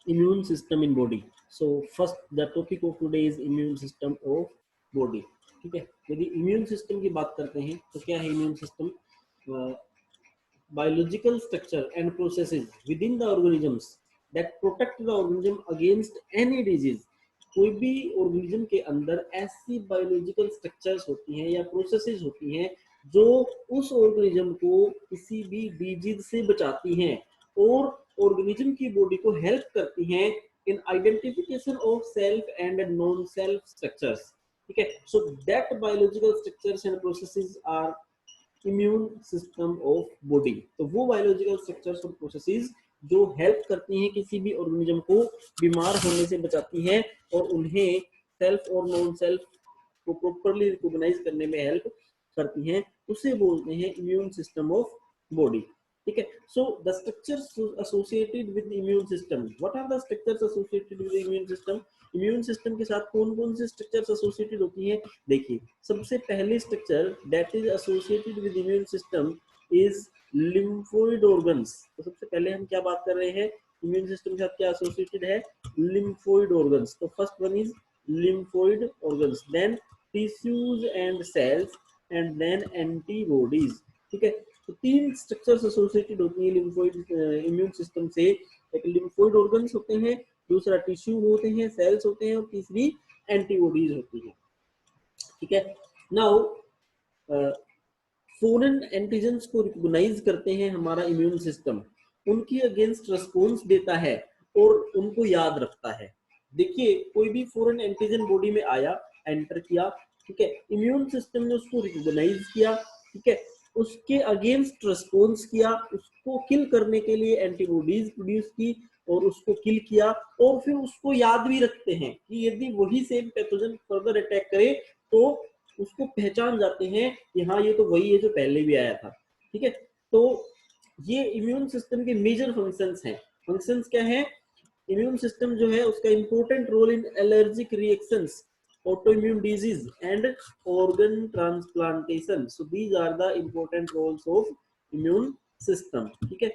immune system in body. So first the topic of today is immune system of body. ठीक है, यदि immune system की बात करते हैं तो क्या है immune system? biological structure and processes within the organisms that protect the organism against any disease. कोई भी ऑर्गेनिज्म के अंदर ऐसी बायोलॉजिकल स्ट्रक्चर्स होती हैं या प्रोसेसेस होती हैं जो उस ऑर्गेनिज्म को किसी भी डिजीज से बचाती हैं और ऑर्गेनिज्म की बॉडी को हेल्प करती हैं in identification of self and non self structures. ठीक है, so that biological structures and processes are immune system of body. तो वो बायोलॉजिकल स्ट्रक्चर्स और प्रोसेसेस जो हेल्प करती हैं किसी भी ऑर्गेनिज्म को बीमार होने से बचाती हैं और उन्हें सेल्फ और नॉन सेल्फ को प्रॉपर्ली रिकॉग्नाइज करने में हेल्प करती हैं, उसे बोलते हैं इम्यून सिस्टम ऑफ बॉडी. ठीक है, so the structures associated with immune system. What are the structures associated with immune system? Immune system के साथ कौन कौन से स्ट्रक्चर्स एसोसिएटेड होती हैं? देखिए, सबसे पहली structure that is associated with immune system is lymphoid organs. तो सबसे पहले हम क्या बात कर रहे हैं? इम्यून सिस्टम के साथ क्या एसोसिएटेड है? Lymphoid organs. तो first one is lymphoid organs, then tissues and cells and then antibodies. ठीक है, तो तीन स्ट्रक्चर्स एसोसिएटेड होती हैं लिम्फोइड इम्यून सिस्टम से. एक लिम्फोइड ऑर्गन्स होते हैं, दूसरा टिश्यू होते हैं, सेल्स होते हैं और तीसरी एंटीबॉडीज होती है. ठीक है, नाउ फॉरेन एंटीजेंस को रिकॉग्नाइज करते हैं हमारा इम्यून सिस्टम, उनकी अगेंस्ट रिस्पॉन्स देता है और उनको याद रखता है. देखिए, कोई भी फॉरेन एंटीजन बॉडी में आया, एंटर किया, ठीक है, इम्यून सिस्टम ने उसको रिकॉग्नाइज किया, ठीक है, उसके अगेंस्ट रिस्पॉन्स किया, उसको किल करने के लिए एंटीबॉडीज प्रोड्यूस की और उसको किल किया, और फिर उसको याद भी रखते हैं कि यदि वही सेम पैथोजन फर्दर अटैक करे तो उसको पहचान जाते हैं कि हाँ ये तो वही है जो पहले भी आया था. ठीक है, तो ये इम्यून सिस्टम के मेजर फंक्शंस हैं. फंक्शंस क्या है? इम्यून सिस्टम जो है उसका important role in allergic reactions, autoimmune disease and organ transplantation. So these are the important roles of immune system. ठीक है,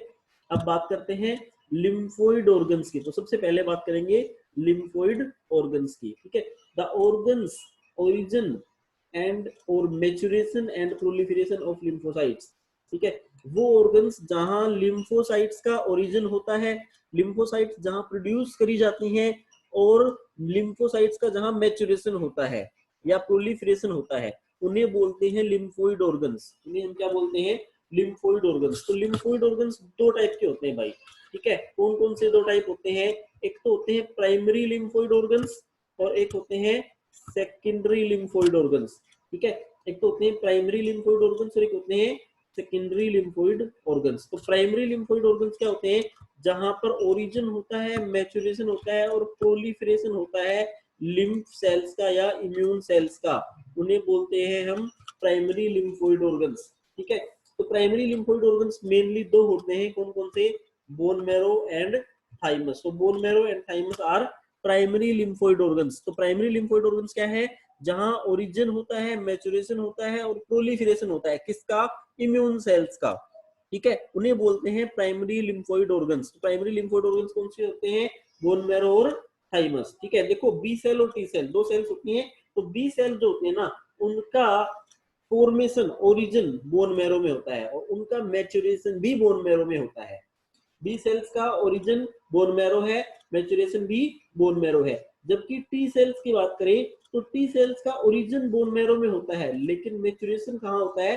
अब बात करते हैं लिम्फोइड ऑर्गन्स की. तो सबसे पहले बात करेंगे लिम्फोइड ऑर्गन्स की. ठीक है, द ऑर्गन्स ओरिजिन एंड और maturation and proliferation of lymphocytes. ठीक है, वो ऑर्गन्स जहां लिम्फोसाइट्स का ओरिजिन होता है, लिम्फोसाइट्स जहां प्रोड्यूस करी जाती हैं, और लिम्फोसाइट्स का जहां मैच्योरेशन होता है या प्रोलिफरेशन होता है, उन्हें बोलते हैं लिम्फोइड ऑर्गन्स. उन्हें हम क्या बोलते हैं? Lymphoid organs. तो लिम्फोइड ऑर्गन्स दो टाइप के होते हैं भाई. ठीक है, कौन कौन से दो टाइप होते हैं? एक तो होते हैं प्राइमरी लिम्फोइड ऑर्गन्स और एक होते हैं सेकेंडरी लिम्फोइड ऑर्गन्स. ठीक है, एक तो होते हैं प्राइमरी लिम्फोइड ऑर्गन्स और एक होते हैं सेकेंडरी लिम्फोइड ऑर्गन्स. तो प्राइमरी लिम्फोइड ऑर्गन्स क्या होते हैं? जहां पर ओरिजिन होता है, मैच्योरेशन होता है और प्रोलिफरेशन होता है लिम्फ सेल्स का या इम्यून सेल्स का, उन्हें बोलते हैं हम प्राइमरी लिम्फोइड ऑर्गन्स. ठीक है, तो प्राइमरी लिम्फोइड ऑर्गन्स मेनली दो होते हैं. कौन कौन से? Bone marrow and thymus. तो bone marrow and thymus are primary lymphoid organs. तो प्राइमरी लिम्फोइड ऑर्गन्स क्या है? जहां ओरिजिन होता है, मैच्योरेशन होता है और प्रोलिफरेशन होता है किसका? इम्यून सेल्स का. ठीक है, उन्हें बोलते हैं primary lymphoid organs. Primary lymphoid organs कौन से होते हैं? बोन मैरो और थाइमस. ठीक है, देखो बी सेल और टी सेल दो सेल्स होती हैं. तो बी सेल जो होते हैं ना, उनका फॉर्मेशन ओरिजिन बोन मैरो में होता है और उनका मैच्योरेशन भी बोन मैरो में होता है. बी सेल्स का ओरिजिन बोन मैरो है, मैच्योरेशन भी बोन मैरो है. जबकि टी सेल्स की बात करें तो टी सेल्स का ओरिजिन बोन मैरो में होता है लेकिन मैच्योरेशन कहाँ होता है?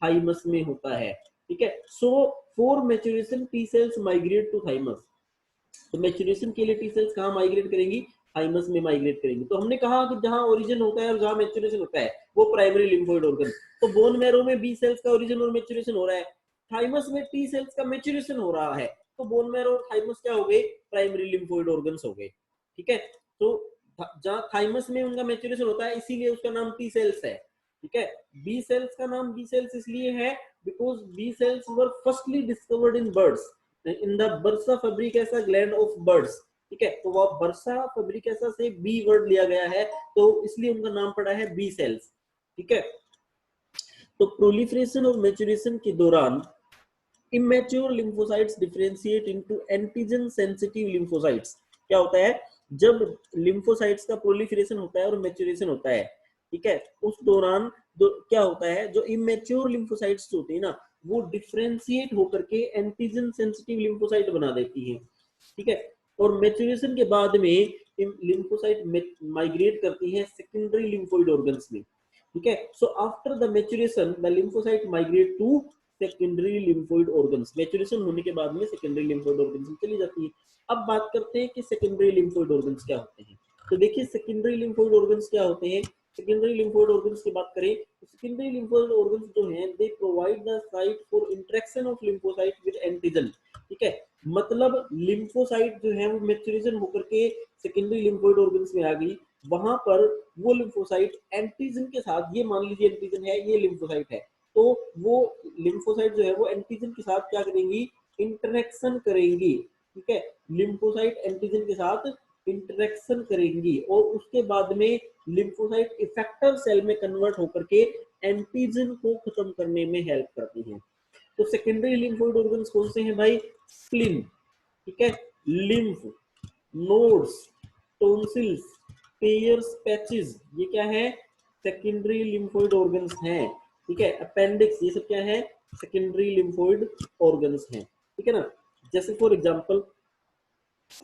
थाइमस में होता है. ठीक है, so for maturation T cells migrate to thymus. तो मैच्योरेशन के लिए टी सेल्स कहाँ माइग्रेट करेंगी? थाइमस में माइग्रेट करेंगी. तो हमने कहा कि जहां ओरिजिन होता है और जहां मैच्योरेशन होता है वो प्राइमरी लिम्फोइड ऑर्गन. तो बोन मैरो में बी सेल्स का ओरिजिन और मैच्योरेशन हो रहा है, थाइमस में टी सेल्स का मैच्योरेशन हो रहा है. तो बोन मैरो और थाइमस क्या हो गए? प्राइमरी लिम्फोइड ऑर्गन्स हो गए. ठीक है, तो जहां थाइमस में उनका मैच्योरेशन होता है इसीलिए उसका नाम टी सेल्स है. ठीक है, बी सेल्स का नाम बी सेल्स इसलिए है because B cells were firstly discovered in birds in the bursa Fabricius gland of birds. ठीक है, तो वह बर्सा फैब्रिकेसा से बी वर्ड लिया गया है तो इसलिए उनका नाम पड़ा है बी सेल्स. ठीक है, तो प्रोलिफरेशन और मैच्योरेशन के दौरान immature lymphocytes differentiate into antigen sensitive lymphocytes. क्या होता है, जब लिम्फोसाइट्स का प्रोलिफरेशन होता है और मैच्योरेशन होता है, ठीक है, उस दौरान क्या होता है, जो इमेच्योर लिम्फोसाइट्स होती है ना, वो डिफरेंशिएट होकर के एंटीजन सेंसिटिव लिम्फोसाइट बना देती है, ठीक है। और मैच्योरेशन के बाद में लिम्फोसाइट माइग्रेट करती है सेकेंडरी लिम्फोइड ऑर्गन्स में, ठीक है। So after the maturation the lymphocyte migrate to secondary lymphoid organs. Maturation होने के बाद में सेकेंडरी लिम्फोइड ऑर्गन्स में चली जाती है। अब बात करते हैं कि सेकेंडरी लिम्फोइड ऑर्गन्स क्या होते हैं। तो देखिए सेकेंडरी लिम्फोइड ऑर्गन्स क्या होते हैं। सेकेंडरी लिम्फोइड ऑर्गन्स की बात करें तो सेकेंडरी लिम्फोइड ऑर्गन्स जो हैं they provide the site for interaction of lymphocyte with antigen, ठीक है। मतलब लिम्फोसाइट जो है वो मैच्योरेशन होकर के सेकेंडरी लिम्फोइड ऑर्गन्स में आ गई, वहां पर वो लिम्फोसाइट एंटीजन के साथ, ये मान लीजिए एंटीजन है, ये लिम्फोसाइट है, तो वो लिम्फोसाइट जो है वो एंटीजन के साथ क्या करेंगी, इंटरेक्शन करेंगी, ठीक है। लिम्फोसाइट एंटीजन के साथ इंटरेक्शन करेंगी और उसके बाद में लिम्फोसाइट इफेक्टर सेल में कन्वर्ट होकर के एंटीजन को खत्म करने में हेल्प करती हैं। तो सेकेंडरी लिम्फोइड ऑर्गन्स कौन से हैं भाई, स्प्लीन, ठीक है, lymph nodes, tonsils, pairs patches, ये क्या है, सेकेंडरी लिम्फोइड ऑर्गन्स हैं, ठीक है। अपेंडिक्स, ये सब क्या है, सेकेंडरी लिम्फोइड ऑर्गन्स हैं, ठीक है ना। जैसे फॉर एग्जांपल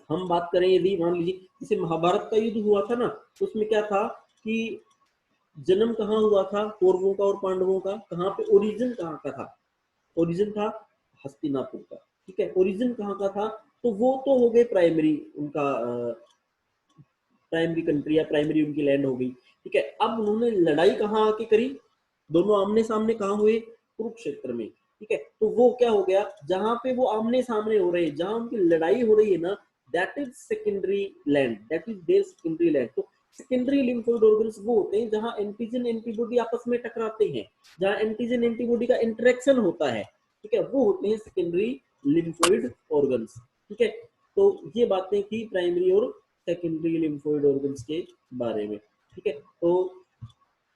हम बात करें, यदि मान लीजिए जैसे महाभारत का युद्ध हुआ था ना, तो उसमें क्या था कि जन्म कहाँ हुआ था कौरवों का और पांडवों का, कहाँ पे ओरिजिन कहाँ का था, ओरिजिन था हस्तिनापुर का, ठीक है। ओरिजिन कहाँ का था, तो वो तो हो गए प्राइमरी, उनका प्राइमरी कंट्री या प्राइमरी उनकी लैंड हो गई, ठीक है। अब उन्होंने लड़ाई कहाँ आके करी, दोनों आमने सामने कहाँ हुए, कुरुक्षेत्र में, ठीक है। तो वो क्या हो गया, जहां पे वो आमने सामने हो रहे हैं, जहां उनकी लड़ाई हो रही है ना, that is secondary land, that is there secondary land. तो सेकेंडरी लिम्फोइड ऑर्गन्स वो होते हैं जहां एंटीजन एंटीबॉडी आपस में टकराते हैं, जहां एंटीजन एंटीबॉडी का इंटरेक्शन होता है, ठीक है, वो होते हैं सेकेंडरी लिम्फोइड ऑर्गन्स, ठीक है। तो ये बातें थी प्राइमरी और सेकेंडरी लिम्फोइड ऑर्गन्स के बारे में, ठीक है। तो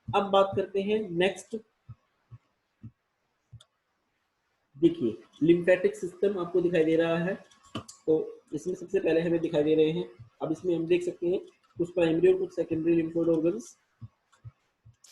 अब बात करते हैं नेक्स्ट, देखिए लिम्फेटिक सिस्टम आपको दिखाई दे रहा है, तो इसमें सबसे पहले हमें दिखाई दे रहे हैं, अब इसमें हम देख सकते हैं कुछ प्राइमरी और कुछ सेकेंडरी लिम्फोइड ऑर्गन्स।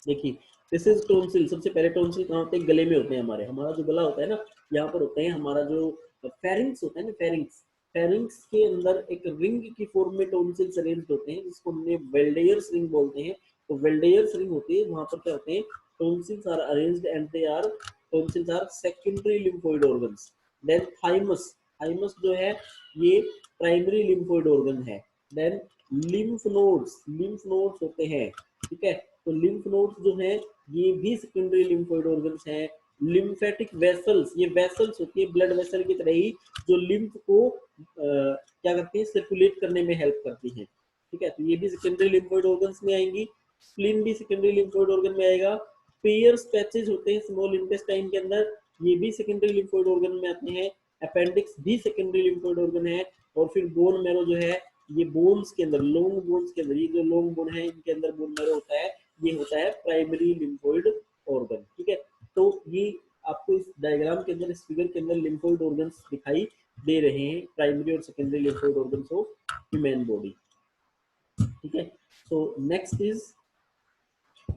देखिए दिस इज टॉन्सिल, सबसे पहले टॉन्सिल कहाँ होते हैं, गले में होते हैं हमारे, हमारा जो गला होता है ना, यहाँ पर होते हैं, हमारा जो फेरिंग्स होता है ना, फेरिंग्स, फेरिंग्स के अंदर एक रिंग की फॉर्म में टॉन्सिल्स अरेंज्ड होते हैं, जिसको हमने वेल्डेयर्स रिंग बोलते हैं। तो वेल्डेयर्स रिंग होती है, वहां पर क्या होते हैं, tonsils are arranged and they are, tonsils are secondary lymphoid organs. Then thymus, thymus जो है ये प्राइमरी लिम्फोइड ऑर्गन है। Then lymph nodes, lymph nodes होते हैं, ठीक है। तो लिम्फ नोड्स जो है ये भी सेकेंडरी लिम्फोइड ऑर्गन्स हैं। लिम्फेटिक वेसल्स, ये वेसल्स होती है ब्लड वेसल की तरह ही, जो लिम्फ को क्या करती है, सर्कुलेट करने में हेल्प करती है, ठीक है। तो ये भी सेकेंडरी लिम्फोइड ऑर्गन्स में आएंगी। स्प्लीन भी सेकेंडरी लिम्फोइड ऑर्गन में आएगा। पेयर्स पैचेज होते हैं स्मॉल इंटेस्टाइन के अंदर, ये भी सेकेंडरी लिम्फोइड ऑर्गन में आते हैं। अपेंडिक्स भी सेकेंडरी लिम्फोइड ऑर्गन है। और फिर बोन मैरो जो है, ये बोन्स के अंदर, लॉन्ग बोन्स के अंदर, ये जो लॉन्ग बोन है इनके अंदर बोन मैरो होता है, ये होता है प्राइमरी लिम्फोइड ऑर्गन, ठीक है। तो ये आपको इस डायग्राम के अंदर, इस फिगर के अंदर लिम्फोइड ऑर्गन्स दिखाई दे रहे हैं, प्राइमरी और secondary lymphoid organs of human body, ठीक है। So next is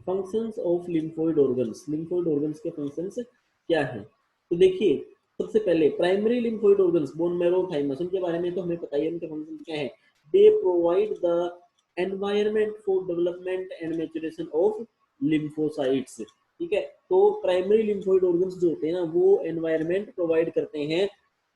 functions of lymphoid organs. Lymphoid organs के फंक्शंस क्या हैं, तो देखिए सबसे पहले primary lymphoid organs, bone marrow, thymus, उनके बारे में तो हमें पता ही है, उनके फंक्शन क्या है। They provide the environment for development and maturation of lymphocytes, ठीक है। तो प्राइमरी लिम्फोइड ऑर्गन्स जो होते हैं ना, वो एनवायरनमेंट प्रोवाइड करते हैं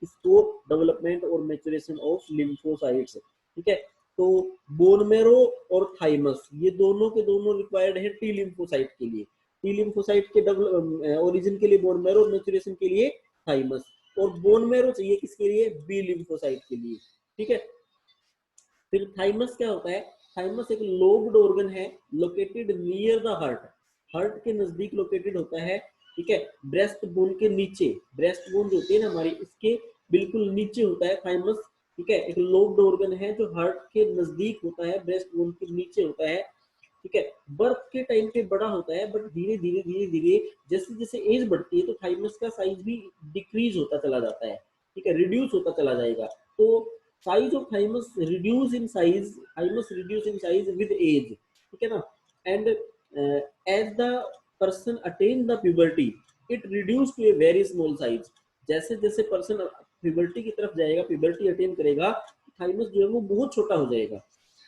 इसको, डेवलपमेंट और मैच्योरेशन ऑफ लिम्फोसाइट्स, ठीक है। तो बोन मैरो और थाइमस, ये दोनों के दोनों रिक्वायर्ड है टी लिम्फोसाइट के लिए। टी लिम्फोसाइट के ओरिजिन के लिए बोन मैरो, मैच्योरेशन के लिए थाइमस। और बोन मैरो चाहिए किसके लिए, बी लिम्फोसाइट के लिए, ठीक है। फिर थाइमस क्या होता है, थाइमस एक लोब्ड ऑर्गन है, located near the heart, heart के नजदीक लोकेटेड होता है, ठीक है। ब्रेस्ट बोन के नीचे, ब्रेस्ट बोन जो होती है ना हमारी, इसके बिल्कुल नीचे होता है थाइमस, ठीक है। एक लोब्ड ऑर्गन है जो हार्ट के नजदीक होता है, ब्रेस्ट बोन के नीचे होता है, ठीक है। बर्थ के टाइम पे बड़ा होता है, बट धीरे धीरे जैसे जैसे एज बढ़ती है तो थाइमस का साइज भी डिक्रीज होता चला जाता है, ठीक है, रिड्यूस होता चला जाएगा। तो size of thymus reduce in size, thymus reduce in size with age, ठीक है ना। And as the person attain the puberty it reduce to a very small size. जैसे जैसे पर्सन प्यूबर्टी की तरफ जाएगा, प्यूबर्टी अटेन करेगा, थाइमस जो है वो बहुत छोटा हो जाएगा,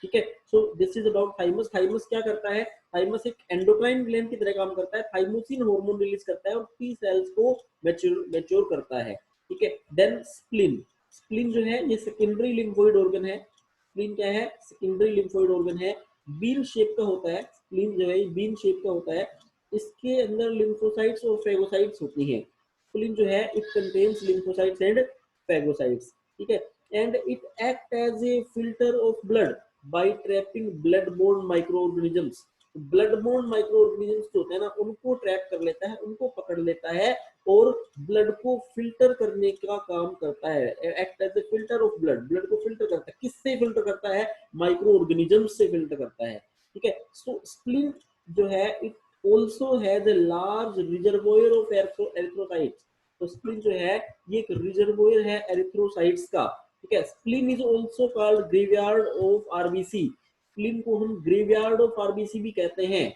ठीक है। So this is about thymus. Thymus क्या करता है, थाइमस एक एंडोक्राइन ग्लैंड की तरह काम करता है, थाइमोसिन हार्मोन रिलीज करता है और टी सेल्स को मैच्योर करता है, ठीक है। देन स्प्लीन, स्प्लीन जो है ये सेकेंडरी लिम्फोइड ऑर्गन है। स्प्लीन क्या है, सेकेंडरी लिम्फोइड ऑर्गन है, बीन शेप का होता है। स्प्लीन जो है बीन शेप का होता है, इसके अंदर लिम्फोसाइट्स और फेगोसाइट्स होती हैं। स्प्लीन जो है it contains lymphocytes and phagocytes, ठीक है। And it act as a filter of blood by trapping blood borne micro organisms. Blood borne micro organisms जो होते हैं ना उनको ट्रैप कर लेता है, उनको पकड़ लेता है और ब्लड को फिल्टर करने का काम करता है। Act as a filter of blood, blood को फिल्टर करता है। किससे फिल्टर करता है, माइक्रो ऑर्गेनिजम्स से फिल्टर करता है, ठीक है। सो स्प्लीन जो है it also has a large reservoir of erythrocytes. तो स्प्लीन जो है ये एक रिजर्वोयर है एरिथ्रोसाइट्स का, ठीक है। Spleen is also called graveyard of RBC. Spleen को हम ग्रेवयार्ड ऑफ आरबीसी भी कहते हैं,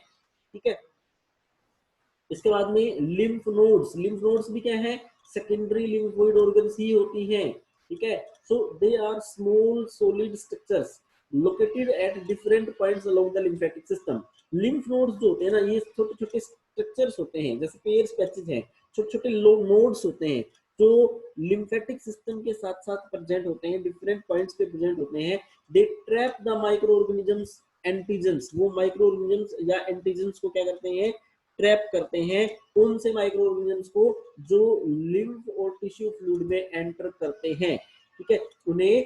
ठीक है। इसके बाद में लिम्फ नोड्स, लिम्फ नोड्स भी क्या है, सेकेंडरी लिम्फोइड ऑर्गन्स ही होती हैं, ठीक है। So they are small solid structures located at different points along the lymphatic system. Lymph nodes जो होते हैं ना ये छोटे छोटे स्ट्रक्चर्स होते हैं, जैसे पेयर्स पैचेज हैं, छोटे छोटे नोड्स होते हैं जो लिम्फेटिक सिस्टम के साथ साथ प्रेजेंट होते हैं, डिफरेंट पॉइंट्स पे प्रेजेंट होते हैं। They trap the micro organisms antigens. वो माइक्रो ऑर्गेनिजम्स या एंटीजेंस को क्या करते हैं, ट्रैप करते हैं। कौन से माइक्रो ऑर्गेनिजम्स को, जो लिम्फ और टिश्यू फ्लूइड में एंटर करते हैं, ठीक है, उन्हें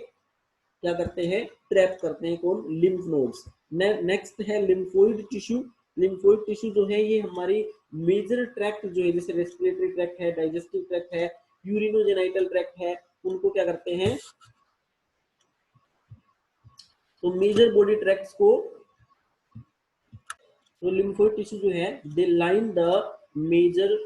क्या करते हैं, ट्रैप करते हैं। कौन, लिम्फ नोड्स। नेक्स्ट है लिम्फोइड टिश्यू। लिम्फोइड टिश्यू जो है ये हमारी मेजर ट्रैक्ट जो है, जैसे रेस्पिरेटरी ट्रैक्ट है, डाइजेस्टिव ट्रैक्ट है, यूरिनोजेनाइटल ट्रैक्ट है, उनको क्या करते हैं, तो मेजर बॉडी ट्रैक्ट्स को, तो लिम्फोइड टिश्यू जो है they line the major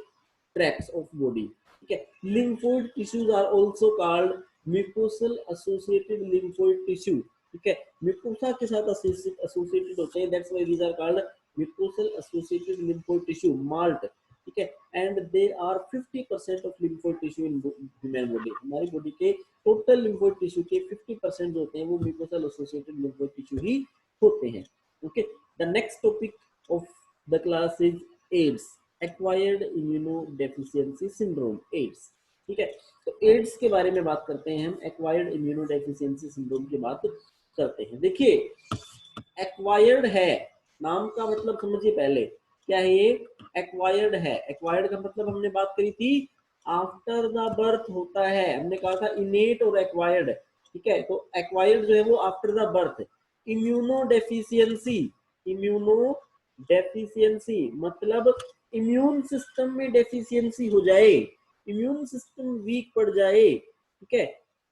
tracts of body, ठीक है। Lymphoid tissues are also called mucosal associated lymphoid tissue, ठीक है। म्यूकोसा के साथ एसोसिएटेड होते हैं, that's why these are called mucosal associated lymphoid tissue, MALT, ठीक है। And they are 50% of lymphoid tissue in human body. हमारी बॉडी के टोटल लिम्फोइड टिश्यू के 50% जो होते हैं वो म्यूकोसल एसोसिएटेड लिम्फोइड टिश्यू ही होते हैं, okay. The next topic of the class is AIDS, acquired immunodeficiency syndrome, AIDS, ठीक है। तो AIDS के बारे में बात करते हैं हम, acquired immunodeficiency syndrome की बात करते हैं। देखिए acquired है, नाम का मतलब समझिए पहले क्या है ये, acquired है। acquired का मतलब हमने बात करी थी आफ्टर द बर्थ होता है, हमने कहा था innate और acquired, ठीक है। तो acquired जो है वो after the birth. Immunodeficiency, immuno deficiency मतलब इम्यून सिस्टम में डेफिशिएंसी हो जाए, इम्यून सिस्टम वीक पड़ जाए, ठीक है,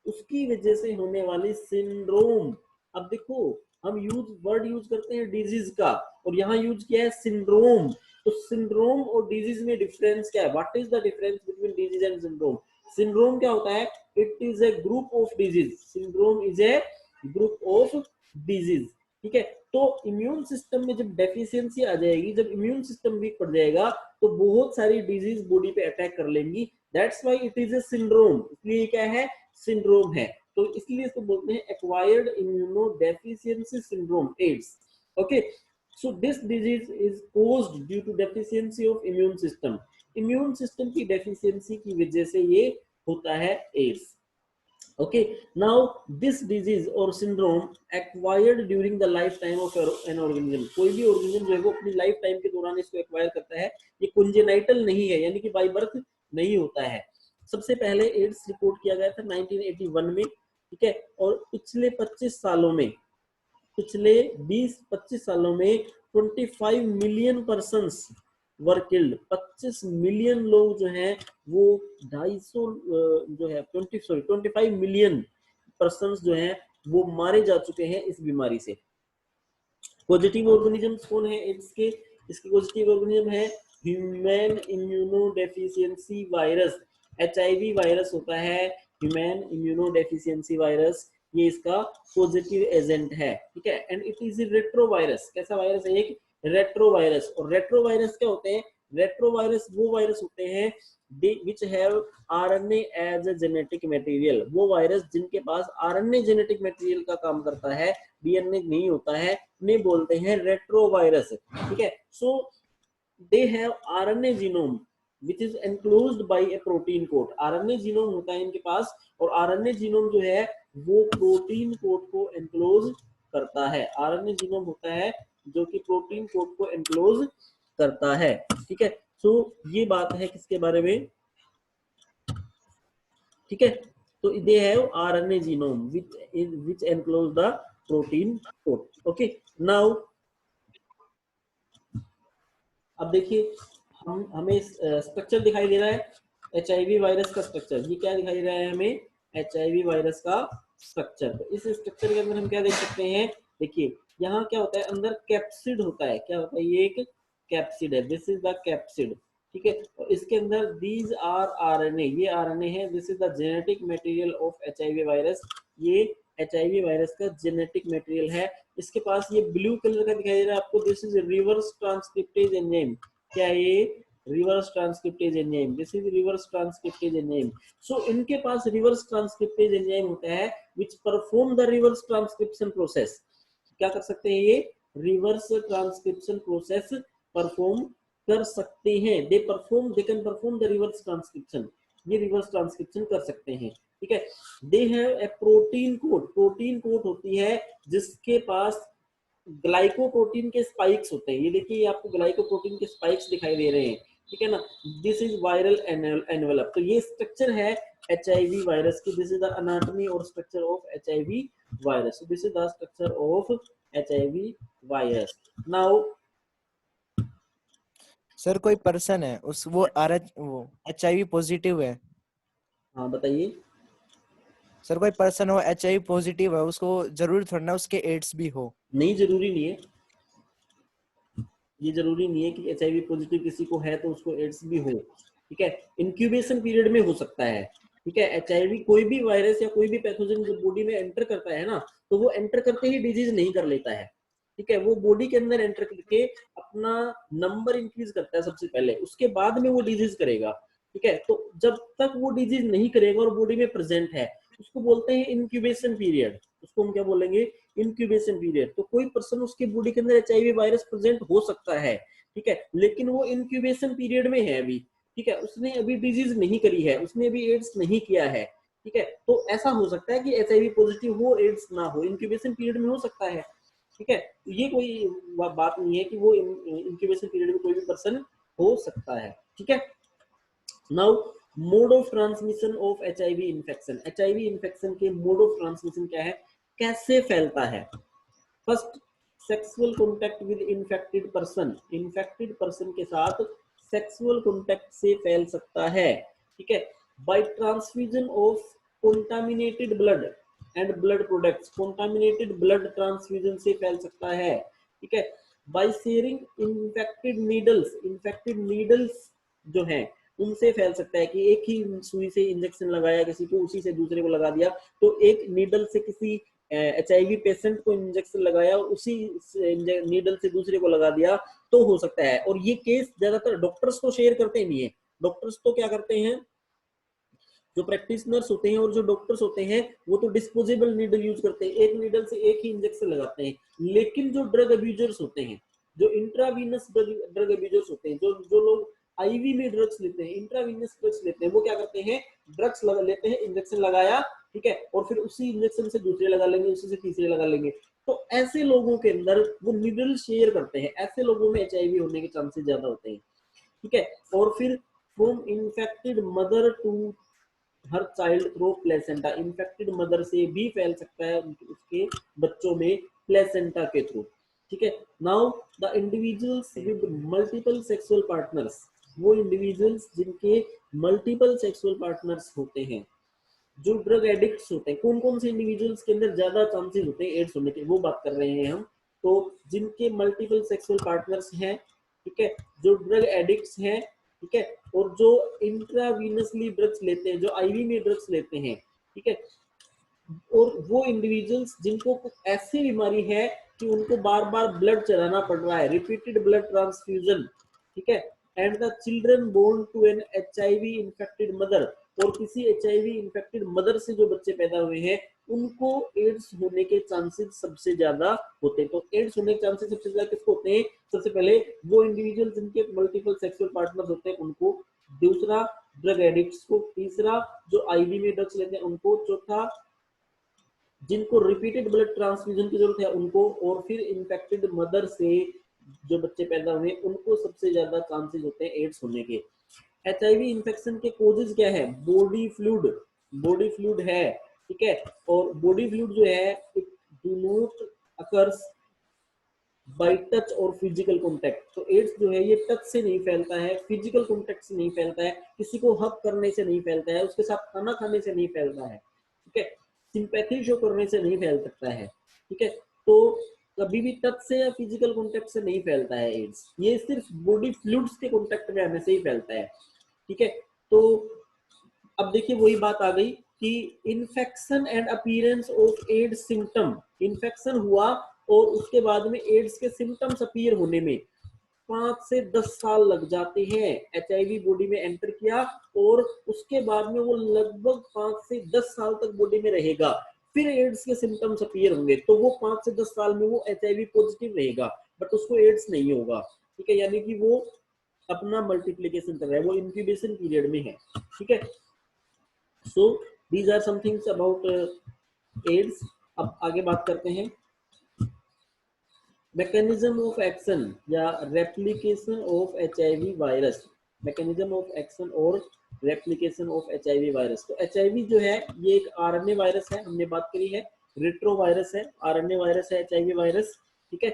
उसकी वजह से होने वाली सिंड्रोम। अब देखो हम वर्ड यूज करते हैं डिजीज का, और यहाँ यूज किया है सिंड्रोम। तो सिंड्रोम और डिजीज में डिफरेंस क्या है, what is the difference between disease and syndrome. Syndrome क्या होता है, it is a group of disease, syndrome is a group of disease, ठीक है। तो इम्यून सिस्टम में जब डेफिशिएंसी आ जाएगी, जब इम्यून सिस्टम वीक पड़ जाएगा तो बहुत सारी डिजीज बॉडी पे अटैक कर लेंगी, that's why it is a syndrome. इसलिए क्या है, सिंड्रोम है। तो इसलिए इसको बोलते हैं acquired immunodeficiency syndrome, AIDS, okay. So this disease is caused due to deficiency of immune system. Immune system की डेफिशिएंसी की वजह से ये होता है AIDS, okay. Now this disease or syndrome acquired during the lifetime of an organism, कोई भी organism जो है वो अपनी लाइफ टाइम के दौरान इसको एक्वायर करता है, ये congenital नहीं है, यानी कि बाय बर्थ नहीं होता है। सबसे पहले एड्स रिपोर्ट किया गया था 1981 में, ठीक है। और पिछले 25 सालों में, पिछले 20-25 सालों में 25 million persons were killed, 25 million लोग जो हैं वो 250 जो है 25 मिलियन पर्सन्स जो हैं वो मारे जा चुके हैं इस बीमारी से, पॉजिटिव ऑर्गेनिजम्स कौन है एड्स के? इसके पॉजिटिव ऑर्गेनिज्म है human immunodeficiency virus, HIV virus होता है ह्यूमन इम्यूनोडेफिशिएंसी वायरस, ये इसका पॉजिटिव एजेंट है, ठीक है। And it is retro virus, कैसा वायरस है? एक रेट्रो वायरस। और रेट्रो वायरस क्या होते हैं? रेट्रो वायरस वो वायरस होते हैं which have RNA as a genetic material, वो वायरस जिनके पास RNA जेनेटिक मटेरियल का काम करता है, डीएनए नहीं होता है, उन्हें बोलते हैं रेट्रो वायरस, ठीक है। So they have RNA genome which is enclosed by a protein coat, RNA genome होता है इनके पास, और RNA जीनोम जो है वो प्रोटीन कोट को एनक्लोज करता है, RNA जीनोम होता है जो कि प्रोटीन कोट को एनक्लोज करता है, ठीक है। सो ये बात है किसके बारे में, ठीक है। तो they have RNA genome which enclose the protein coat, okay। Now अब देखिए हमें स्ट्रक्चर दिखाई दे रहा है एचआईवी वायरस का स्ट्रक्चर, ये क्या दिखाई दे रहा है हमें? एचआईवी वायरस का स्ट्रक्चर। तो इस स्ट्रक्चर के अंदर हम क्या देख सकते हैं? देखिए यहाँ क्या होता है, अंदर कैप्सिड होता है, क्या होता है? ये एक कैप्सिड है, दिस इज द कैप्सिड, ठीक है। और इसके अंदर दीज आर आरएनए, ये आरएनए है, this is the genetic material of HIV virus, ये एचआईवी वायरस का जेनेटिक मटेरियल है। इसके पास ये ब्लू कलर का दिखाई दे रहा है आपको, this is reverse transcriptase enzyme, क्या है ये? Reverse transcriptase enzyme, this is reverse transcriptase enzyme. So इनके पास रिवर्स ट्रांसक्रिप्टेज एंजाइम होता है which perform the reverse transcription process, क्या कर सकते हैं ये? रिवर्स ट्रांसक्रिप्शन प्रोसेस परफॉर्म कर सकते हैं, they can perform the reverse transcription, ये रिवर्स ट्रांसक्रिप्शन कर सकते हैं, ठीक है। They have a protein code, protein code होती है जिसके पास ग्लाइकोप्रोटीन के स्पाइक्स होते हैं, ये देखिए आपको ग्लाइकोप्रोटीन के स्पाइक्स दिखाई दे रहे हैं, ठीक है ना। दिस इज वायरल एनवेलप, तो ये स्ट्रक्चर है एचआईवी वायरस की, दिस इज द अनाटॉमी और structure of HIV virus, this is the structure of HIV virus. Now sir कोई पर्सन है उस वो एचआईवी पॉजिटिव है, हाँ बताइए। सर कोई पर्सन हो एचआईवी पॉजिटिव है, उसको जरूर थोड़ा ना उसके एड्स भी हो? नहीं, जरूरी नहीं है, ये जरूरी नहीं है कि एचआईवी पॉजिटिव किसी को है तो उसको एड्स भी हो, ठीक है। इंक्यूबेशन पीरियड में हो सकता है, ठीक है। एचआईवी कोई भी वायरस या कोई भी पैथोजन जो बॉडी में एंटर करता है ना, तो वो एंटर करते ही डिजीज नहीं कर लेता है, ठीक है। वो बॉडी के अंदर एंटर करके अपना नंबर इंक्रीज करता है सबसे पहले, उसके बाद में वो डिजीज करेगा, ठीक है। तो जब तक वो डिजीज नहीं करेगा और बॉडी में प्रेजेंट है, उसको बोलते हैं इंक्यूबेशन पीरियड, उसको हम क्या बोलेंगे? Incubation period. तो कोई पर्सन उसके बॉडी के अंदर एचआईवी वायरस प्रेजेंट हो सकता है, ठीक है, लेकिन वो इंक्यूबेशन पीरियड में है अभी, ठीक है, उसने अभी डिजीज नहीं करी है, उसने अभी एड्स नहीं किया है, ठीक है। तो ऐसा हो सकता है कि एचआईवी पॉजिटिव हो एड्स ना हो, इंक्यूबेशन पीरियड में हो सकता है, ठीक है। तो ये कोई बात नहीं है कि वो इंक्यूबेशन पीरियड में कोई भी पर्सन हो सकता है, ठीक है। Now mode of transmission of HIV infection, HIV infection के मोड ऑफ ट्रांसमिशन क्या है, कैसे फैलता है? First, sexual contact with infected person, infected person के साथ सेक्सुअल कॉन्टैक्ट से फैल सकता है, ठीक है। By transfusion of contaminated blood and blood products, contaminated blood transfusion से फैल सकता है, ठीक है। By sharing infected needles, infected needles जो है उनसे फैल सकता है, कि एक ही सुई से इंजेक्शन लगाया किसी को, उसी से दूसरे को लगा दिया, तो एक नीडल से किसी एचआईवी पेशेंट को इंजेक्शन लगाया और उसी नीडल से दूसरे को लगा दिया, तो हो सकता है। और ये केस ज्यादातर डॉक्टर्स तो शेयर करते नहीं है, डॉक्टर्स तो क्या करते हैं, जो प्रैक्टिशनर्स होते हैं और जो डॉक्टर्स होते हैं वो तो डिस्पोजेबल नीडल यूज करते हैं, एक नीडल से एक ही इंजेक्शन लगाते हैं। लेकिन जो ड्रग अब्यूजर्स होते हैं, जो इंट्रावीनस ड्रग अब्यूजर्स होते हैं, जो जो लोग आईवी में ड्रग्स लेते हैं, इंट्रावीनस ड्रग्स लेते हैं, वो क्या करते हैं, ड्रग्स लेते हैं, इंजेक्शन लगाया, ठीक है, और फिर उसी इंजेक्शन से दूसरे लगा लेंगे, उसी से तीसरे लगा लेंगे। तो ऐसे लोगों के अंदर वो नीडल शेयर करते हैं, ऐसे लोगों में एचआईवी होने के चांसेस ज्यादा होते हैं, ठीक है। और फिर from infected mother to her child through placenta, infected mother से भी फैल सकता है उसके बच्चों में प्लेसेंटा के थ्रू, ठीक है। Now the individuals with multiple sexual partners, वो इंडिविजुअल्स जिनके मल्टीपल सेक्सुअल पार्टनर्स होते हैं, जो ड्रग एडिक्ट्स होते हैं, कौन कौन से इंडिविजुअल्स के अंदर ज्यादा चांसेस होते हैं एड्स होने के, वो बात कर रहे हैं हम। तो जिनके मल्टीपल सेक्सुअल पार्टनर्स हैं, ठीक है, जो ड्रग एडिक्ट्स हैं, ठीक है, और जो इंट्रावीनसली ड्रग्स लेते हैं, जो आईवी में ड्रग्स लेते हैं, ठीक है, और वो इंडिविजुअल्स जिनको ऐसी बीमारी है कि उनको बार बार ब्लड चढ़ाना पड़ रहा है, रिपीटेड ब्लड ट्रांसफ्यूजन, ठीक है, and the children born to an HIV infected mother, और किसी एचआईवी इन्फेक्टेड मदर से जो बच्चे पैदा हुए हैं उनको एड्स होने के चांसेस सबसे ज्यादा होते हैं। तो एड्स होने के चांसेस सबसे ज्यादा किसको होते हैं? सबसे पहले वो इंडिविजुअल जिनके मल्टीपल सेक्सुअल पार्टनर्स होते हैं उनको, दूसरा ड्रग एडिक्ट्स को, तीसरा जो आईवी में ड्रग्स लेते हैं उनको, चौथा जिनको रिपीटेड ब्लड ट्रांसफ्यूजन की जरूरत है उनको, और फिर इन्फेक्टेड मदर से जो बच्चे पैदा हुए उनको सबसे ज्यादा चांसेस होते हैं एड्स होने के। एचआईवी इन्फेक्शन के कोजेज क्या है? बॉडी फ्लूइड, बॉडी फ्लूइड है, ठीक है, और बॉडी फ्लूइड जो है it do not occurs by touch और फिजिकल कांटेक्ट। तो एड्स जो है ये टच से नहीं फैलता है, फिजिकल कांटेक्ट से नहीं फैलता है, किसी को हक करने से नहीं फैलता है, उसके साथ खाना खाने से नहीं फैलता है, ठीक है, सिंपैथी शो करने से नहीं फैल सकता है, ठीक है, तो कभी भी टच से या फिजिकल कांटेक्ट से नहीं फैलता है एड्स, ये सिर्फ बॉडी फ्लूइड्स के कांटेक्ट में आने से ही फैलता है, ठीक है। तो अब देखिए वही बात आ गई कि infection and appearance of AIDS symptom, infection हुआ और उसके बाद में एड्स के सिम्टम्स अपीयर होने में 5 से 10 साल लग जाते हैं। एचआईवी बॉडी में एंटर किया और उसके बाद में वो लगभग 5 से 10 साल तक बॉडी में रहेगा, फिर एड्स के सिम्टम्स अपीयर होंगे, तो वो 5 से 10 साल में वो एचआईवी पॉजिटिव रहेगा बट उसको एड्स नहीं होगा, ठीक है, यानी कि वो अपना मल्टीप्लिकेशन कर रहा है, वो इंक्यूबेशन पीरियड में है, ठीक है। So these are some things about AIDS. अब आगे बात करते हैं मैकेनिज्म ऑफ एक्शन या replication of HIV virus, mechanism of action और रेप्लिकेशन ऑफ एचआईवी वायरस। तो एचआईवी जो है ये एक आरएनए वायरस है, हमने बात करी है, रेट्रो वायरस है, आरएनए वायरस है एचआईवी वायरस, ठीक है।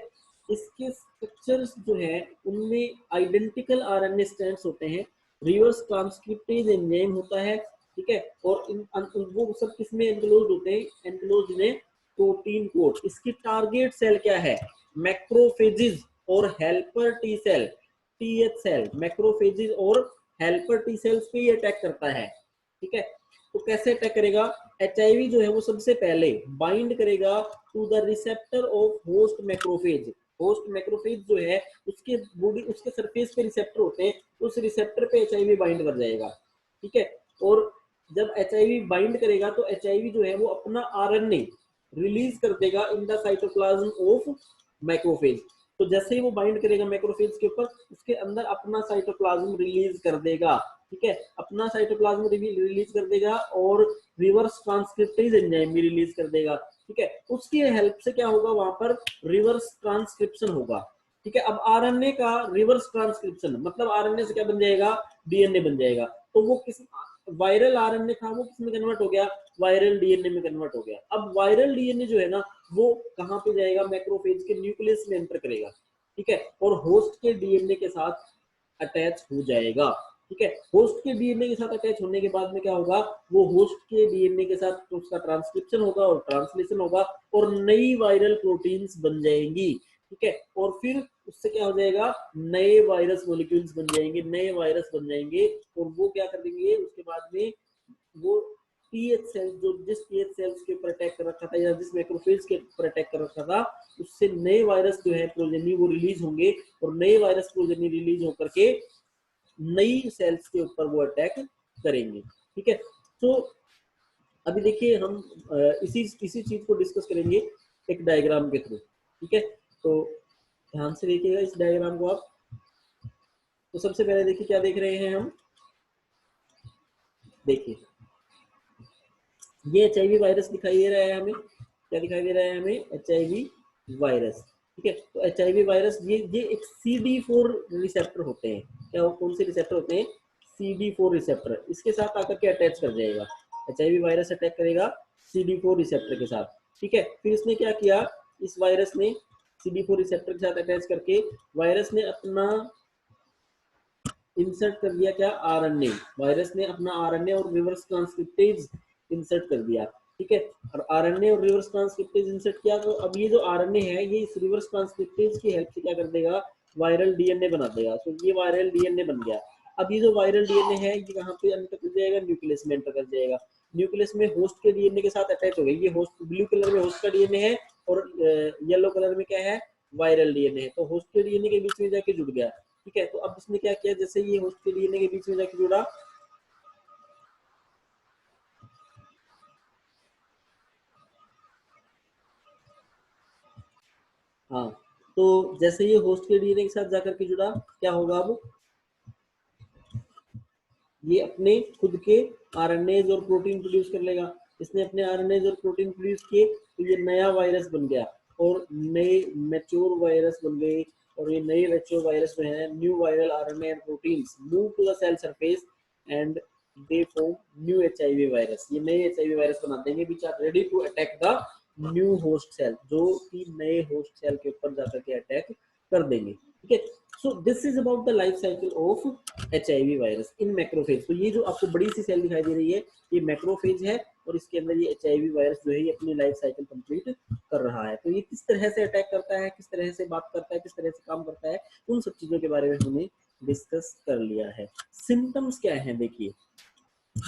इसके स्ट्रक्चर्स जो है उनमें आइडेंटिकल आरएनए स्ट्रैंड्स होते हैं, रिवर्स ट्रांसक्रिप्टेज एंजाइम होता है, ठीक है, और वो सब किसमें एनक्लोज्ड होते हैं? एनक्लोज्ड में प्रोटीन कोट। इसकी टारगेट सेल क्या है? मैक्रोफेजेस और helper T cell, TH cell, macrophages और हेल्पर टी सेल्स पे ये अटैक करता है, ठीक है। तो कैसे अटैक करेगा? एचआईवी जो है वो सबसे पहले बाइंड करेगा to the receptor of host macrophage. Host macrophage जो है उसके बॉडी, उसके सरफेस पे रिसेप्टर होते हैं, उस रिसेप्टर पे एचआईवी बाइंड कर जाएगा, ठीक है। और जब एचआईवी बाइंड करेगा तो एचआईवी जो है वो अपना आरएनए रिलीज कर देगा in the cytoplasm of macrophage. तो जैसे ही वो बाइंड करेगा मैक्रोफेज के ऊपर, उसके अंदर अपना साइटोप्लाज्म रिलीज कर देगा, ठीक है, अपना साइटोप्लाज्म रिलीज कर देगा और रिवर्स ट्रांसक्रिप्टेज एंजाइम भी रिलीज कर देगा, ठीक है। उसकी हेल्प से क्या होगा? वहां पर रिवर्स ट्रांसक्रिप्शन होगा, ठीक है। अब आरएनए का रिवर्स ट्रांसक्रिप्शन मतलब आरएनए से क्या बन जाएगा? डीएनए बन जाएगा। तो वो किस वायरल आरएनए था वो किस में कन्वर्ट हो गया? वायरल डीएनए में कन्वर्ट हो गया। अब वायरल डीएनए जो है ना वो कहाँ पे जाएगा? मैक्रोफेज के न्यूक्लियस में एंटर करेगा, ठीक है, और होस्ट के डीएनए के साथ अटैच हो जाएगा, ठीक है। होस्ट के डीएनए के साथ अटैच होने के बाद में क्या होगा? वो होस्ट के डीएनए के साथ तो उसका ट्रांसक्रिप्शन होगा और ट्रांसलेशन होगा और नई वायरल प्रोटीन्स बन जाएंगी, ठीक है, और फिर उससे क्या हो जाएगा? नए वायरस मॉलिक्यूल्स बन जाएंगे, नए वायरस बन जाएंगे, और वो क्या कर देंगे उसके बाद में? वो टीएच सेल्स, जो जिस टीएच सेल्स के ऊपर अटैक कर रखा था या जिस मैक्रोफेज के ऊपर अटैक कर रखा था, उससे नए वायरस जो है प्रोजेनी वो रिलीज होंगे, और नए वायरस प्रोजेनी रिलीज होकर के नई सेल्स के ऊपर वो अटैक करेंगे, ठीक है। तो अभी देखिए हम इसी चीज को डिस्कस करेंगे एक डायग्राम के थ्रू, ठीक है। तो ध्यान से देखिएगा इस डायग्राम को आप। तो सबसे पहले देखिए क्या देख रहे हैं हम, देखिए ये एचआईवी वायरस दिखाई दे रहा है हमें, क्या दिखाई दे रहा है हमें? एचआईवी वायरस, ठीक है। तो एचआईवी वायरस ये एक CD4 रिसेप्टर होते हैं, क्या कौन से रिसेप्टर होते हैं? CD4 रिसेप्टर, इसके साथ आकर के अटैच कर जाएगा, एचआईवी वायरस अटैक करेगा CD4 रिसेप्टर के साथ, ठीक है। फिर इसने क्या किया? इस वायरस ने CD4 रिसेप्टर के साथ अटैच करके वायरस ने अपना इंसर्ट कर दिया, क्या? आरएनए। वायरस ने अपना आरएनए और रिवर्स ट्रांसक्रिप्टेज इंसर्ट कर दिया, ठीक है। और आरएनए और रिवर्स ट्रांसक्रिप्टेज इंसर्ट किया, तो अब ये जो आरएनए है ये इस रिवर्स ट्रांसक्रिप्टेज की हेल्प से क्या कर देगा, वायरल डीएनए बना देगा। तो ये वायरल डीएनए बन गया। अब ये जो वायरल डीएनए है ये कहाँ पे एंटर कर जाएगा, न्यूक्लियस में एंटर कर जाएगा। न्यूक्लियस में होस्ट के डीएनए के साथ अटैच हो गई। ये होस्ट ब्लू कलर में होस्ट का डीएनए है और येलो कलर में क्या है, वायरल डीएनए है। तो होस्ट के डीएनए के बीच में जाके जुड़ गया। ठीक है। तो अब इसने क्या किया, जैसे ये होस्ट के डीएनए के बीच में जाके जुड़ा, हाँ, तो जैसे ये होस्ट के डीएनए के साथ जाकर के जुड़ा, क्या होगा, अब ये अपने खुद के आरएनएज और प्रोटीन प्रोड्यूस कर लेगा। इसने अपने आरएनएज और प्रोटीन प्रोड्यूस किए तो ये नया वायरस बन गया और नए मैच्योर वायरस बन गए। और ये नए मैच्योर वायरस जो है, new viral RNA and proteins move to the cell surface and they form new HIV virus. ये नए एचआईवी वायरस बना देंगे which are ready to attack the new host cell, जो कि नए होस्ट सेल के ऊपर जाकर के अटैक कर देंगे। ठीक है। So this is about the life cycle of HIV virus in macrophage. तो ये जो आपको बड़ी सी सेल दिखाई दे रही है ये मैक्रोफेज है और इसके अंदर ये एचआईवी वायरस जो है ये अपनी लाइफ साइकिल कंप्लीट कर रहा है। तो ये किस तरह से अटैक करता है, किस तरह से बात करता है, किस तरह से काम करता है, उन सब चीजों के बारे में हमने डिस्कस कर लिया है। सिम्टम्स क्या है, देखिए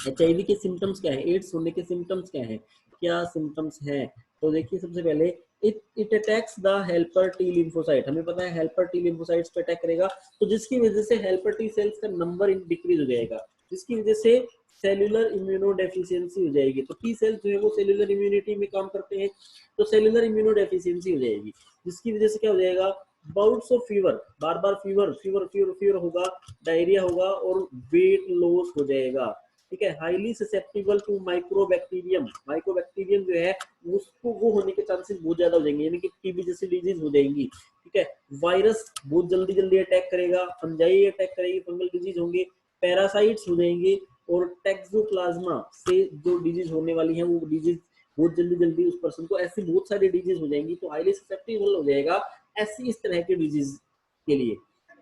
एचआईवी के सिम्टम्स क्या है, एड्स होने के सिम्टम्स क्या है, क्या सिम्टम्स हैं। तो देखिए सबसे पहले it attacks the helper T lymphocyte. हमें पता है हेल्पर टी लिम्फोसाइट्स पे अटैक करेगा, तो जिसकी वजह से हेल्पर टी सेल्स का नंबर डिक्रीज हो जाएगा, जिसकी वजह से सेल्यूलर इम्यूनो डेफिशिएंसी हो जाएगी। तो टी सेल्स जो है वो सेल्यूलर इम्यूनिटी में काम करते हैं, तो सेल्यूलर इम्यूनो डेफिशिएंसी हो जाएगी, जिसकी वजह से क्या हो जाएगा, बाउट्स ऑफ फीवर, बार बार फीवर फीवर फीवर फीवर होगा, डायरिया होगा और वेट लॉस हो जाएगा। ठीक है। Highly susceptible to mycobacterium, mycobacterium जो है उसको वो होने के चांसेस बहुत ज्यादा हो जाएंगे, यानी कि टीबी जैसी डिजीज हो जाएंगी। ठीक है। वायरस बहुत जल्दी जल्दी अटैक करेगा, फंजाई अटैक करेगी, फंगल डिजीज होंगे, पैरासाइट्स हो जाएंगे और टैक्सोप्लाज्मा से जो डिजीज होने वाली है वो डिजीज बहुत जल्दी जल्दी उस पर्सन को, ऐसी बहुत सारी डिजीज हो जाएंगी। तो हाईली ससेप्टिबल हो जाएगा ऐसी इस तरह के डिजीज के लिए।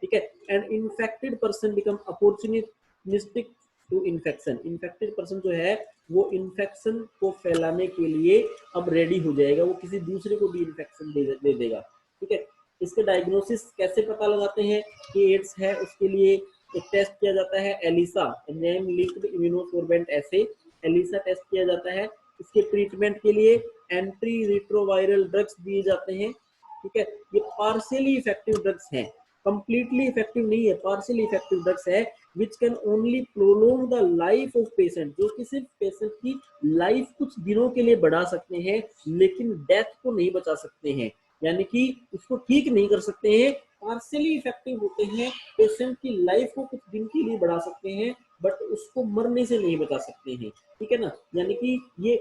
ठीक है। And infected person become opportunistic to infection. Infected person जो है वो इन्फेक्शन को फैलाने के लिए अब रेडी हो जाएगा, वो किसी दूसरे को भी इन्फेक्शन दे देगा। ठीक है। इसके डायग्नोसिस कैसे पता लगाते हैं कि एड्स है, उसके लिए एक टेस्ट किया जाता है एलिसा, एंजाइम लिंक्ड इम्यूनोसोर्बेंट एसे, एलिसा टेस्ट किया जाता है। इसके ट्रीटमेंट के लिए एंटी रिट्रोवायरल ड्रग्स दिए जाते हैं। ठीक है। ये पार्शियली इफेक्टिव ड्रग्स हैं, कंप्लीटली इफेक्टिव नहीं है, पार्शियली इफेक्टिव ड्रग्स है which can only prolong the life of patient, जो कि सिर्फ पेशेंट की लाइफ कुछ दिनों के लिए बढ़ा सकते हैं लेकिन डेथ को नहीं बचा सकते हैं, यानी कि उसको ठीक नहीं कर सकते हैं। पार्शियली इफेक्टिव होते हैं, पेशेंट की लाइफ को कुछ दिन के लिए बढ़ा सकते हैं बट उसको मरने से नहीं बचा सकते हैं। ठीक है ना, यानी कि ये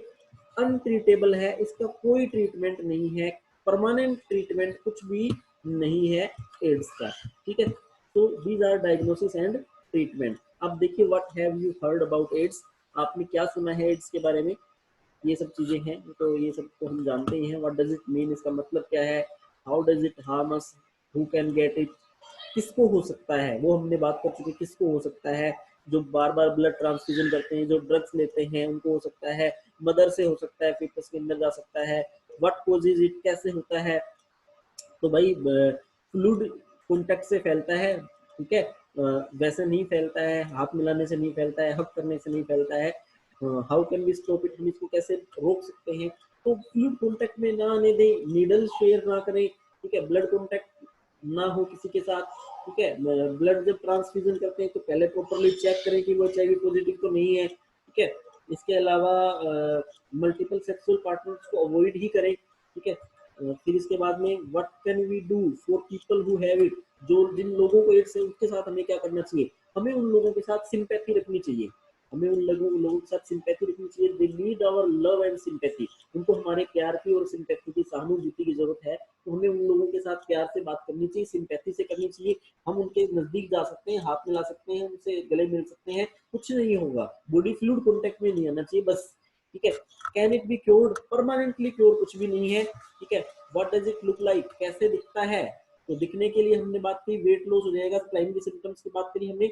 अनट्रीटेबल है, इसका कोई ट्रीटमेंट नहीं है, परमानेंट ट्रीटमेंट कुछ भी नहीं है एड्स का। ठीक है। तो these are diagnosis and treatment. अब देखिए what have you heard about AIDS, आपने क्या सुना है एड्स के बारे में, ये सब चीजें हैं तो ये सब तो हम जानते ही हैं। व्हाट डज इट मीन, इसका मतलब क्या है, how does it harm us, who can get it, किसको हो सकता है, वो हमने बात कर चुके, किसको हो सकता है, जो बार बार ब्लड ट्रांसफ्यूजन करते हैं, जो ड्रग्स लेते हैं उनको हो सकता है, मदर से हो सकता है, फीटस के अंदर जा सकता है। व्हाट कॉजेज इट, कैसे होता है, तो भाई फ्लूइड कॉन्टेक्ट से फैलता है। ठीक है। वैसे नहीं फैलता है, हाथ मिलाने से नहीं फैलता है, हक करने से नहीं फैलता है। How can we stop it, हम इसको कैसे रोक सकते हैं, तो फ्लूइड कॉन्टेक्ट में ना आने दें, नीडल शेयर ना करें। ठीक है। ब्लड कॉन्टेक्ट ना हो किसी के साथ। ठीक है। ब्लड जब ट्रांसफ्यूजन करते हैं तो पहले प्रॉपरली चेक करें कि वो एचआईवी पॉजिटिव तो नहीं है। ठीक है। इसके अलावा मल्टीपल सेक्सुअल पार्टनर्स को अवॉइड ही करें। ठीक है। फिर इसके बाद में what can we do for people who have it, जो जिन लोगों को एड्स है उसके साथ हमें क्या करना चाहिए, हमें उन लोगों के साथ सिंपैथी रखनी चाहिए, हमें उन लोगों के साथ सिंपैथी रखनी चाहिए। They need our love and sympathy, उनको हमारे प्यार की और सिंपैथी की, सहानुभूति की जरूरत है। तो हमें उन लोगों के साथ प्यार से बात करनी चाहिए, सिंपैथी से करनी चाहिए। हम उनके नजदीक जा सकते हैं, हाथ मिला सकते हैं, उनसे गले मिल सकते हैं, कुछ नहीं होगा, बॉडी फ्लूइड कॉन्टेक्ट में नहीं आना चाहिए बस। ठीक है। Can it be cured, permanently cure कुछ भी नहीं है। ठीक है। What does it look like, कैसे दिखता है, तो दिखने के लिए हमने बात की वेट लॉस हो जाएगा, प्राइमरी सिम्टम्स की बात करी हमने,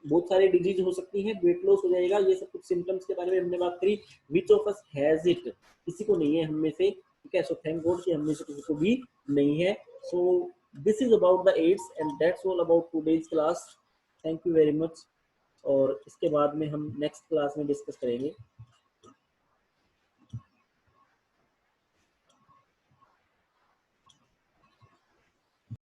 बहुत सारे डिजीज हो सकती हैं, वेट लॉस हो जाएगा, ये सब कुछ सिम्टम्स के बारे में हमने बात करी। Which of us has it, किसी को नहीं है हम में से, ठीक है। सो थैंक गॉड कि हम में से किसी को भी नहीं है। So this is about the AIDS and that's all about today's class. Thank you very much. और इसके बाद में हम नेक्स्ट क्लास में डिस्कस करेंगे।